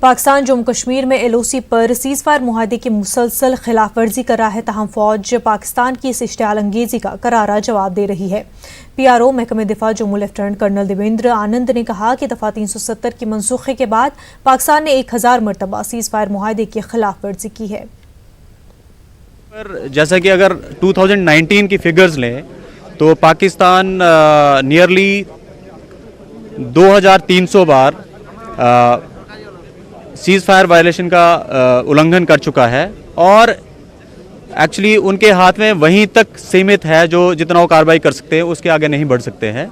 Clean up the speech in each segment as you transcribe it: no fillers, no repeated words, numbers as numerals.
पाकिस्तान जम्मू कश्मीर में LOC पर ceasefire मुआहदे की मुसलसल खिलाफ वर्जी कर रहा है, तहम फौज पाकिस्तान की इस इश्तियाल अंगेजी का करारा जवाब दे रही है। PRO महकमे दिफा जम्मू लेफ्टिनेंट कर्नल देवेंद्र आनंद ने कहा कि दफा 370 की मनसूखे के बाद पाकिस्तान ने 1000 मरतबा सीज़फायर मुआहदे की खिलाफ वर्जी की है। जैसा कि अगर 2019 की फिगर्स लें तो पाकिस्तान नियरली 2300 बार सीज़ फायर वायलेशन का उल्लंघन कर चुका है और एक्चुअली उनके हाथ में वहीं तक सीमित है जो जितना वो कार्रवाई कर सकते हैं, उसके आगे नहीं बढ़ सकते हैं।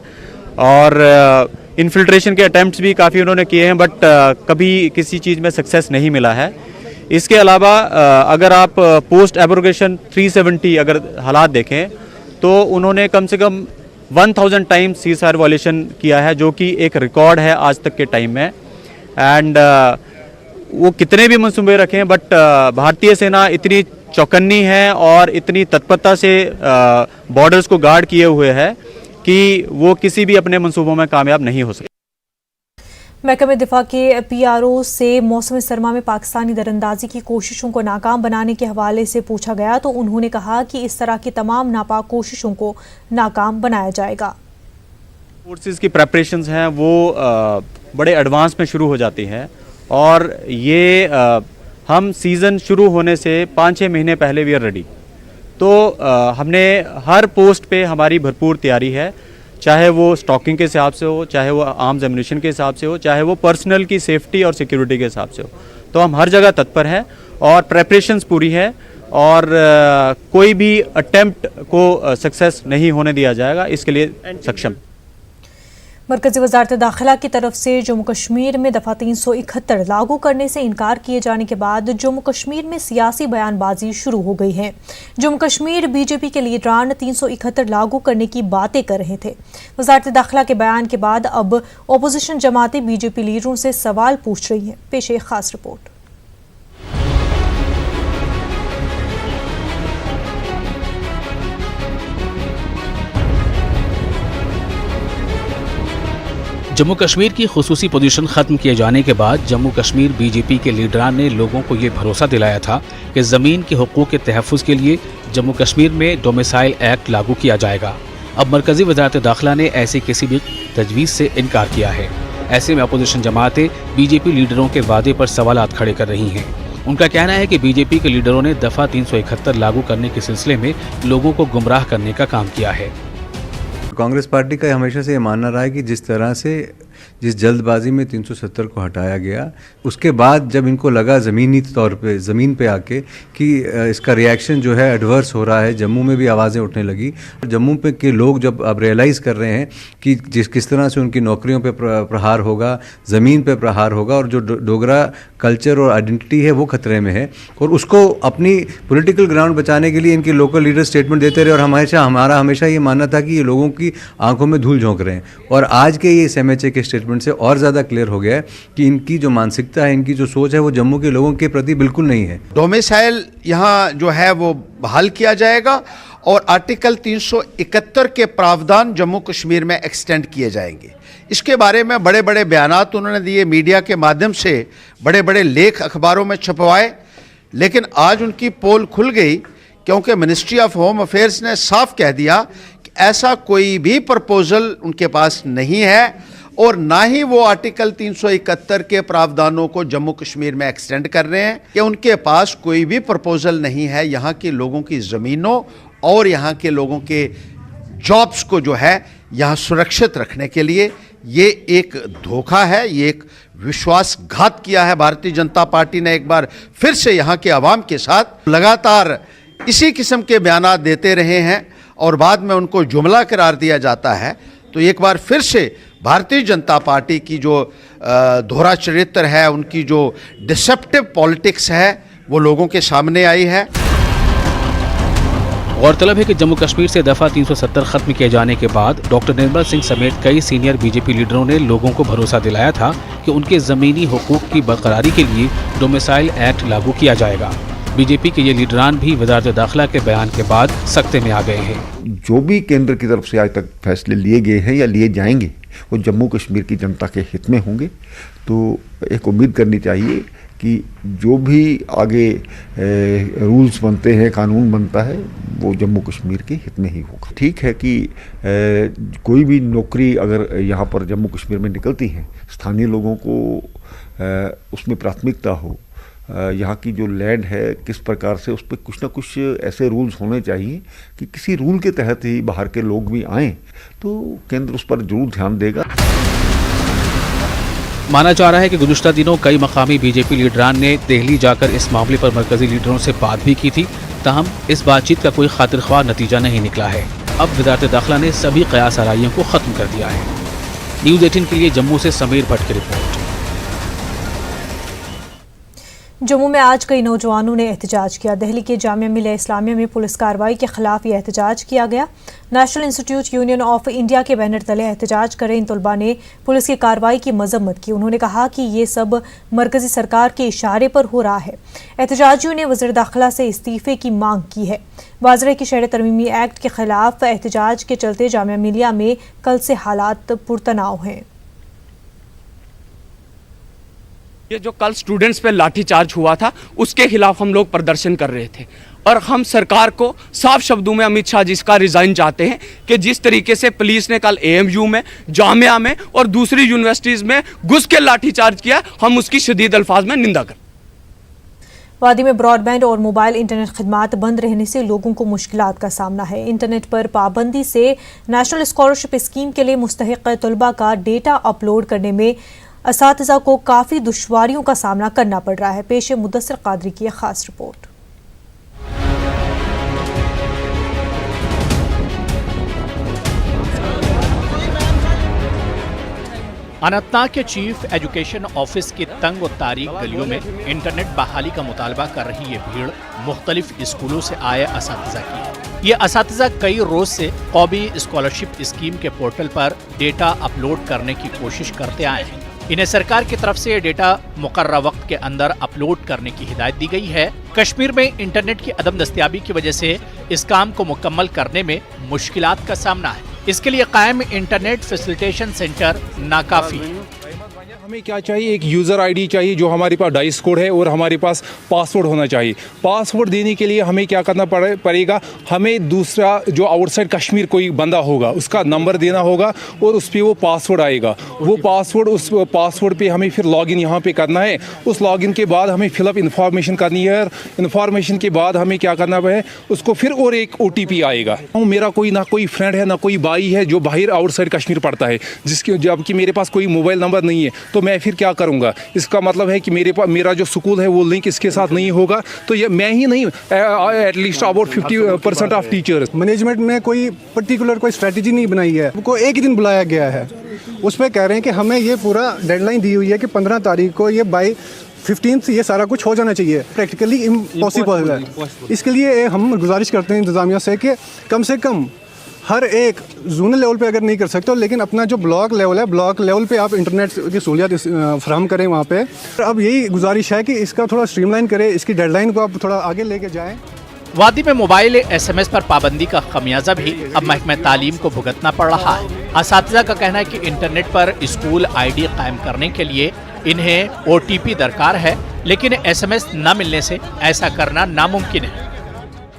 और इन्फिल्ट्रेशन के अटैम्प्ट्स भी काफ़ी उन्होंने किए हैं, बट कभी किसी चीज़ में सक्सेस नहीं मिला है। इसके अलावा अगर आप पोस्ट एब्रोगेशन 370 अगर हालात देखें तो उन्होंने कम से कम 1000 टाइम्स सीज़ फायर वायलेशन किया है, जो कि एक रिकॉर्ड है आज तक के टाइम में। एंड वो कितने भी मंसूबे रखें, बट भारतीय सेना इतनी चौकन्नी है और इतनी तत्परता से बॉर्डर्स को गार्ड किए हुए है कि वो किसी भी अपने मंसूबों में कामयाब नहीं हो सकते। महकमे दिफा के PRO से मौसम सरमा में पाकिस्तानी दरअंदाजी की कोशिशों को नाकाम बनाने के हवाले से पूछा गया तो उन्होंने कहा कि इस तरह की तमाम नापाक कोशिशों को नाकाम बनाया जाएगा। फोर्सेस की प्रेपरेशंस हैं वो बड़े एडवांस में शुरू हो जाती हैं और ये हम सीज़न शुरू होने से 5-6 महीने पहले वी आर रेडी। तो हमने हर पोस्ट पे हमारी भरपूर तैयारी है, चाहे वो स्टॉकिंग के हिसाब से हो, चाहे वो आर्म्स एम्युनिशन के हिसाब से हो, चाहे वो पर्सनल की सेफ्टी और सिक्योरिटी के हिसाब से हो। तो हम हर जगह तत्पर हैं और प्रेपरेशंस पूरी है और कोई भी अटेम्प्ट को सक्सेस नहीं होने दिया जाएगा, इसके लिए सक्षम। मरकजी वजारत दाखिला की तरफ से जम्मू कश्मीर में दफ़ा 371 लागू करने से इनकार किए जाने के बाद जम्मू कश्मीर में सियासी बयानबाजी शुरू हो गई है। जम्मू कश्मीर BJP के लीडरान 371 लागू करने की बातें कर रहे थे। वजारत दाखिला के बयान के बाद अब अपोजिशन जमातें BJP लीडरों से सवाल पूछ रही हैं। पेश एक खास रिपोर्ट। जम्मू कश्मीर की खुसूसी पोजीशन खत्म किए जाने के बाद जम्मू कश्मीर BJP के लीडरान ने लोगों को ये भरोसा दिलाया था कि ज़मीन के हुकूक के तहफ़्फ़ुज़ के लिए जम्मू कश्मीर में डोमिसाइल एक्ट लागू किया जाएगा। अब मरकजी वज़ारत दाखिला ने ऐसी किसी भी तजवीज़ से इनकार किया है। ऐसे में अपोजिशन जमातें BJP लीडरों के वादे पर सवालात खड़े कर रही हैं। उनका कहना है कि BJP के लीडरों ने दफ़ा 371 लागू करने के सिलसिले में लोगों को गुमराह करने का काम किया है। कांग्रेस पार्टी का हमेशा से ये मानना रहा है कि जिस तरह से जिस जल्दबाजी में 370 को हटाया गया, उसके बाद जब इनको लगा ज़मीनी तौर पे ज़मीन पे आके कि इसका रिएक्शन जो है एडवर्स हो रहा है, जम्मू में भी आवाज़ें उठने लगी। जम्मू पे के लोग जब अब रियलाइज़ कर रहे हैं कि किस तरह से उनकी नौकरियों पे प्रहार होगा, ज़मीन पे प्रहार होगा और जो डोगरा कल्चर और आइडेंटिटी है वो खतरे में है, और उसको अपनी पॉलिटिकल ग्राउंड बचाने के लिए इनके लोकल लीडर स्टेटमेंट देते रहे। और हमारा हमेशा ये मानना था कि ये लोगों की आंखों में धूल झोंक रहे हैं, और आज के ये SMHA के स्टेटमेंट से और ज़्यादा क्लियर हो गया है कि इनकी जो मानसिकता है, इनकी जो सोच है वो जम्मू के लोगों के प्रति बिल्कुल नहीं है। डोमिसाइल यहाँ जो है वो बहाल किया जाएगा और आर्टिकल 371 के प्रावधान जम्मू कश्मीर में एक्सटेंड किए जाएंगे। इसके बारे में बड़े बड़े बयानात उन्होंने दिए, मीडिया के माध्यम से बड़े बड़े लेख अखबारों में छपवाए, लेकिन आज उनकी पोल खुल गई क्योंकि मिनिस्ट्री ऑफ होम अफेयर्स ने साफ कह दिया कि ऐसा कोई भी प्रपोजल उनके पास नहीं है और ना ही वो आर्टिकल 371 के प्रावधानों को जम्मू कश्मीर में एक्सटेंड कर रहे हैं, कि उनके पास कोई भी प्रपोजल नहीं है यहाँ के लोगों की ज़मीनों और यहाँ के लोगों के जॉब्स को जो है यहाँ सुरक्षित रखने के लिए। ये एक धोखा है, ये एक विश्वासघात किया है भारतीय जनता पार्टी ने एक बार फिर से यहाँ के अवाम के साथ। लगातार इसी किस्म के बयानात देते रहे हैं और बाद में उनको जुमला करार दिया जाता है। तो एक बार फिर से भारतीय जनता पार्टी की जो दोहरा चरित्र है, उनकी जो डिसेप्टिव पॉलिटिक्स है, वो लोगों के सामने आई है। गौरतलब है कि जम्मू कश्मीर से दफ़ा 370 खत्म किए जाने के बाद डॉक्टर निर्मल सिंह समेत कई सीनियर BJP लीडरों ने लोगों को भरोसा दिलाया था कि उनके ज़मीनी हुकूक की बरकरारी के लिए डोमिसाइल एक्ट लागू किया जाएगा। BJP के ये लीडरान भी वज़ारत दाखिला के बयान के बाद सख्ते में आ गए हैं। जो भी केंद्र की तरफ से आज तक फैसले लिए गए हैं या लिए जाएंगे, वो जम्मू कश्मीर की जनता के हित में होंगे। तो एक उम्मीद करनी चाहिए कि जो भी आगे रूल्स बनते हैं, कानून बनता है, वो जम्मू कश्मीर के हित में ही होगा। ठीक है कि कोई भी नौकरी अगर यहाँ पर जम्मू कश्मीर में निकलती है, स्थानीय लोगों को उसमें प्राथमिकता हो। यहाँ की जो लैंड है किस प्रकार से, उस पर कुछ ना कुछ ऐसे रूल्स होने चाहिए कि किसी रूल के तहत ही बाहर के लोग भी आएँ, तो केंद्र उस पर जरूर ध्यान देगा। माना जा रहा है कि गुज़िश्ता दिनों कई मकामी बीजेपी लीडरान ने दिल्ली जाकर इस मामले पर मरकजी लीडरों से बात भी की थी, ताहम इस बातचीत का कोई खातिरख्वाह नतीजा नहीं निकला है। अब वज़ारत दाखिला ने सभी क़यास आराइयों को ख़त्म कर दिया है। न्यूज़ 18 के लिए जम्मू से समीर भट्ट की रिपोर्ट। जम्मू में आज कई नौजवानों ने एहतजाज किया। दिल्ली के जामिया मिलिया इस्लामिया में पुलिस कार्रवाई के खिलाफ यह एहतजाज किया गया। National institute union of India के बैनर तले एहतजाज कर रहे इन तलबा ने पुलिस की कार्रवाई की मजम्मत की। उन्होंने कहा कि ये सब मरकजी सरकार के इशारे पर हो रहा है। एहतजाजियों ने वज़ीर दाखिला से इस्तीफे की मांग की है। वाज़ रहे कि शहरी तरमीमी एक्ट के खिलाफ एहतजाज के चलते जामिया मिलिया में कल से हालात पुरतनाव हैं। ये जो कल स्टूडेंट्स पे लाठीचार्ज हुआ था, उसके खिलाफ हम लोग प्रदर्शन कर रहे थे और हम सरकार को साफ शब्दों में अमित शाह जी का रिजाइन चाहते हैं कि जिस तरीके से पुलिस ने कल AMU में, जामिया में और दूसरी यूनिवर्सिटीज़ में घुस के लाठीचार्ज किया, हम उसकी शदीद अल्फाज में निंदा करें। वादी में ब्रॉडबैंड और मोबाइल इंटरनेट खिदमात बंद रहने से लोगों को मुश्किलात का सामना है। इंटरनेट पर पाबंदी से नेशनल स्कॉलरशिप स्कीम के लिए मुस्तहिक तलबा का डेटा अपलोड करने में असातिज़ा को काफ़ी दुश्वारियों का सामना करना पड़ रहा है। पेश है मुदस्सिर कादरी की एक खास रिपोर्ट। अनंतनाग के चीफ एजुकेशन ऑफिस की तंग और तारीक गलियों में इंटरनेट बहाली का मुतालबा कर रही ये भीड़ मुख्तलिफ स्कूलों से आए असातिज़ा की है। ये असातिज़ा कई रोज से कौमी स्कॉलरशिप स्कीम के पोर्टल पर डेटा अपलोड करने की कोशिश करते आए हैं। इन्हें सरकार की तरफ से ये डेटा मुकर्रर वक्त के अंदर अपलोड करने की हिदायत दी गई है। कश्मीर में इंटरनेट की अदम दस्तयाबी की वजह से इस काम को मुकम्मल करने में मुश्किलात का सामना है। इसके लिए कायम इंटरनेट फैसिलिटेशन सेंटर नाकाफी है। हमें क्या चाहिए, एक यूज़र आईडी चाहिए जो हमारे पास डाइस कोड है और हमारे पास पासवर्ड होना चाहिए। पासवर्ड देने के लिए हमें क्या करना पड़ेगा, हमें दूसरा जो आउटसाइड कश्मीर कोई बंदा होगा उसका नंबर देना होगा और उस पर वो पासवर्ड आएगा। वो पासवर्ड, उस पासवर्ड पे हमें फिर लॉगिन यहाँ पे करना है। उस लॉगिन के बाद हमें फिलअप इन्फॉर्मेशन करनी है। इन्फॉर्मेशन के बाद हमें क्या करना है, उसको फिर और एक OTP आएगा। मेरा कोई ना कोई फ्रेंड है ना कोई भाई है जो बाहर आउटसाइड कश्मीर पढ़ता है, जिसके जबकि मेरे पास कोई मोबाइल नंबर नहीं है, तो मैं फिर क्या करूंगा। इसका मतलब है कि मेरा जो स्कूल है वो लिंक इसके साथ नहीं होगा। तो ये मैं ही नहीं, at least about 50% of teachers. Management ने कोई पर्टिकुलर कोई स्ट्रेटजी नहीं बनाई है। उनको एक ही दिन बुलाया गया है, उस पर कह रहे हैं कि हमें ये पूरा डेडलाइन दी हुई है कि 15 तारीख को ये बाई 15 ये सारा कुछ हो जाना चाहिए। प्रैक्टिकली इम्पॉसिबल है। इसके लिए हम गुजारिश करते हैं इंतज़ामिया से कि कम से कम हर एक जोनल लेवल पे अगर नहीं कर सकते, लेकिन अपना जो ब्लॉक लेवल है, ब्लॉक लेवल पे आप इंटरनेट की सहूलियत फराहम करें वहाँ पे। अब यही गुजारिश है कि इसका थोड़ा स्ट्रीमलाइन करें, इसकी डेडलाइन को आप थोड़ा आगे लेके जाएं। वादी में मोबाइल SMS पर पाबंदी का खमियाजा भी अब महकमे तालीम को भुगतना पड़ रहा है। असातिज़ा का कहना है कि इंटरनेट पर स्कूल ID कायम करने के लिए इन्हें OTP दरकार है, लेकिन SMS न मिलने से ऐसा करना नामुमकिन है।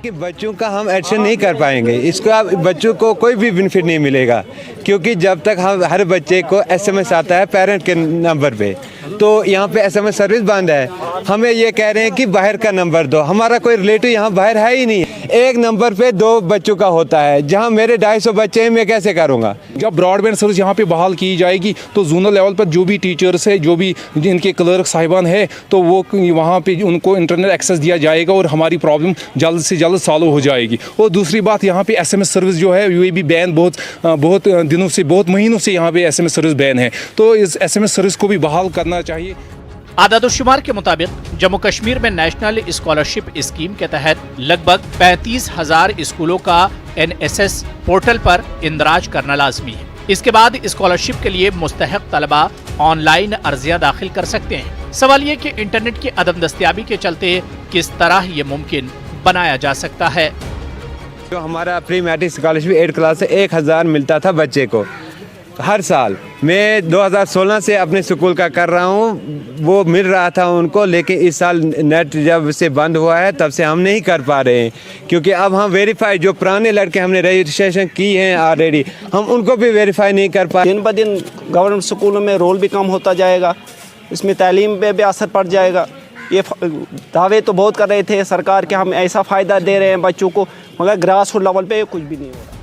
कि बच्चों का हम एक्शन नहीं कर पाएंगे, इसका बच्चों को कोई भी बेनिफिट नहीं मिलेगा, क्योंकि जब तक हम हर बच्चे को SMS आता है पेरेंट के नंबर पे, तो यहाँ पे SMS सर्विस बंद है। हमें ये कह रहे हैं कि बाहर का नंबर दो। हमारा कोई रिलेटिव यहाँ बाहर है ही नहीं। एक नंबर पे 2 बच्चों का होता है, जहाँ मेरे 250 बच्चे हैं, मैं कैसे करूँगा। जब ब्रॉडबैंड सर्विस यहाँ पे बहाल की जाएगी तो जोनल लेवल पर जो भी टीचर्स है, जो भी जिनके क्लर्क साहिबान है, तो वो वहाँ पे उनको इंटरनेट एक्सेस दिया जाएगा और हमारी प्रॉब्लम जल्द से जल्द सॉल्व हो जाएगी। और दूसरी बात, यहाँ पे SMS सर्विस जो है ये भी बैन, बहुत दिनों से, बहुत महीनों से यहाँ पे SMS सर्विस बैन है। तो इस SMS सर्विस को भी बहाल करना चाहिए। आदादुश्शुमार के मुताबिक जम्मू कश्मीर में नेशनल स्कॉलरशिप स्कीम के तहत लगभग 35,000 स्कूलों का NSS पोर्टल पर इंदराज करना लाजमी है। इसके बाद स्कॉलरशिप के लिए मुस्तहिक तलबा ऑनलाइन अर्जियां दाखिल कर सकते हैं। सवाल ये कि इंटरनेट की अदम दस्तयाबी के चलते किस तरह ये मुमकिन बनाया जा सकता है। जो हमारा प्री मैट्रिक स्कॉलरशिप 8 क्लास से 1,000 मिलता था बच्चे को, हर साल मैं 2016 से अपने स्कूल का कर रहा हूँ, वो मिल रहा था उनको, लेकिन इस साल नेट जब से बंद हुआ है तब से हम नहीं कर पा रहे हैं, क्योंकि अब हम वेरीफाई जो पुराने लड़के हमने रजिस्ट्रेशन की हैं ऑलरेडी, हम उनको भी वेरीफाई नहीं कर पा। दिन ब दिन गवर्नमेंट स्कूलों में रोल भी कम होता जाएगा, इसमें तालीम पे भी असर पड़ जाएगा। ये दावे तो बहुत कर रहे थे सरकार के हम ऐसा फ़ायदा दे रहे हैं बच्चों को, मगर ग्रास रूट लेवल पे कुछ भी नहीं हो रहा।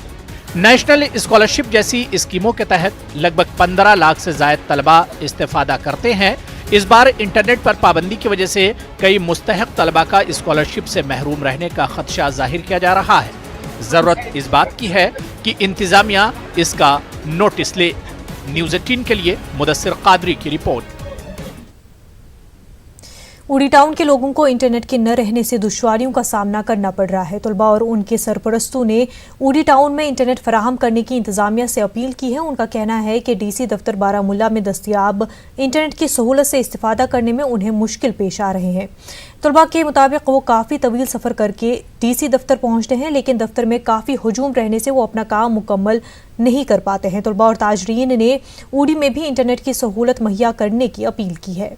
नेशनल स्कॉलरशिप जैसी स्कीमों के तहत लगभग 15 लाख से ज़ायद तलबा इस्तेफादा करते हैं। इस बार इंटरनेट पर पाबंदी की वजह से कई मुस्तहक तलबा का स्कॉलरशिप से महरूम रहने का खदशा जाहिर किया जा रहा है। ज़रूरत इस बात की है कि इंतज़ामिया इसका नोटिस ले। न्यूज़ 18 के लिए मुदस्सिर कादरी की रिपोर्ट। उड़ी टाउन के लोगों को इंटरनेट के न रहने से दुश्वारियों का सामना करना पड़ रहा है। तलबा और उनके सरपरस्तों ने उड़ी टाउन में इंटरनेट फराहम करने की इंतजामिया से अपील की है। उनका कहना है कि डीसी दफ्तर बारामूला में दस्तयाब इंटरनेट की सहूलत से इस्तेफादा करने में उन्हें मुश्किल पेश आ रहे हैं। तलबा के मुताबिक वो काफ़ी तवील सफ़र करके डीसी दफ्तर पहुँचते हैं, लेकिन दफ्तर में काफ़ी हजूम रहने से वो अपना काम मुकम्मल नहीं कर पाते हैं। तलबा और ताजरीन ने उड़ी में भी इंटरनेट की सहूलत मुहैया करने की अपील की है।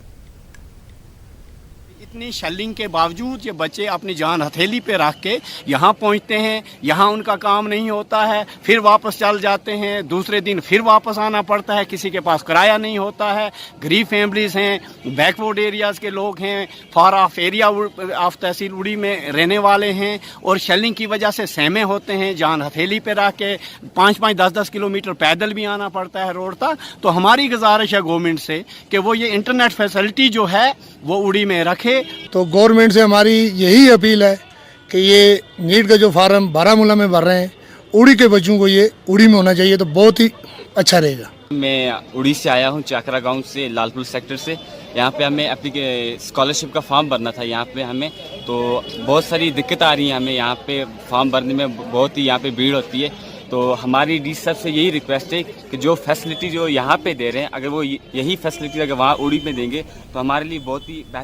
इतनी शेलिंग के बावजूद ये बच्चे अपनी जान हथेली पे रख के यहाँ पहुँचते हैं, यहाँ उनका काम नहीं होता है, फिर वापस चल जाते हैं, दूसरे दिन फिर वापस आना पड़ता है, किसी के पास किराया नहीं होता है। गरीब फैमिलीज़ हैं, बैकवर्ड एरियाज़ के लोग हैं, फार ऑफ एरिया ऑफ तहसील उड़ी में रहने वाले हैं, और शेलिंग की वजह से सहमे होते हैं, जान हथेली पे रख के 5-5, 10-10 किलोमीटर पैदल भी आना पड़ता है रोड तक। तो हमारी गुजारिश है गवर्नमेंट से कि वो ये इंटरनेट फैसिलिटी जो है वो उड़ी में रखे। तो गवर्नमेंट से हमारी यही अपील है कि ये नीट का जो फार्म बारामूला में भर रहे हैं, उड़ी के बच्चों को ये उड़ी में होना चाहिए, तो बहुत ही अच्छा रहेगा। मैं उड़ी से आया हूँ, चाकरा गांव से, लालपुर सेक्टर से। यहाँ पे हमें अपनी स्कॉलरशिप का फॉर्म भरना था यहाँ पे हमें, तो बहुत सारी दिक्कत आ रही है हमें यहाँ पे फॉर्म भरने में, बहुत ही यहाँ पे भीड़ होती है। तो हमारी डी साहब से यही रिक्वेस्ट है कि जो फैसिलिटी जो यहाँ पे दे रहे हैं, अगर वो यही फैसिलिटी अगर वहाँ उड़ी में देंगे तो हमारे लिए बहुत ही बेहतर